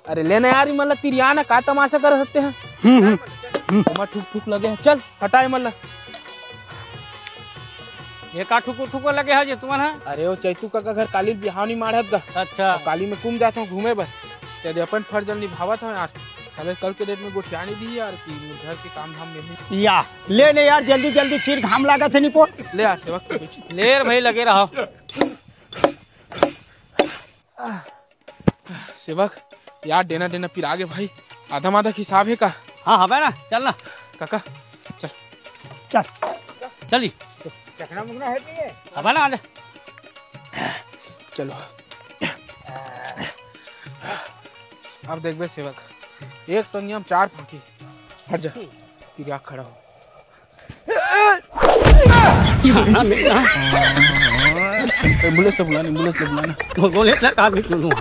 अरे लेना यार मतलब तिरिया ना का तमाशा कर सकते हैं। ठुक ठुक लगे हैं, चल हटाए मतलब। ये का ठुको ठुको लगे है जे तुम्हारा? अरे वो चैतू का घर काली बिहानी मारत गा। अच्छा काली में कुम जाता हूँ घूमे बर, यदि अपन फर्ज निभावत हूँ यार। साले कल के डेट में गोठिया नहीं दी यार कि घर के काम धाम में या ले ले यार जल्दी जल्दी, चीर घाम लागत है निपो। ले यार से वक्त लेर भाई लगे रहो। सेवक यार देना देना फिर आगे भाई, आधा आधा हिसाब है का। हाँ हवे ना, चल ना काका चल चल चली चखना मुखना है नहीं है। हवे ना, आजा चलो। अब देख बे सेवक, एक तो नियम 4 फांकी, हट जा तेरी आँख खड़ा हो। एम्बुलेंस से बुलाना, एम्बुलेंस से बुलाना। बोले ना का भी सुनूं।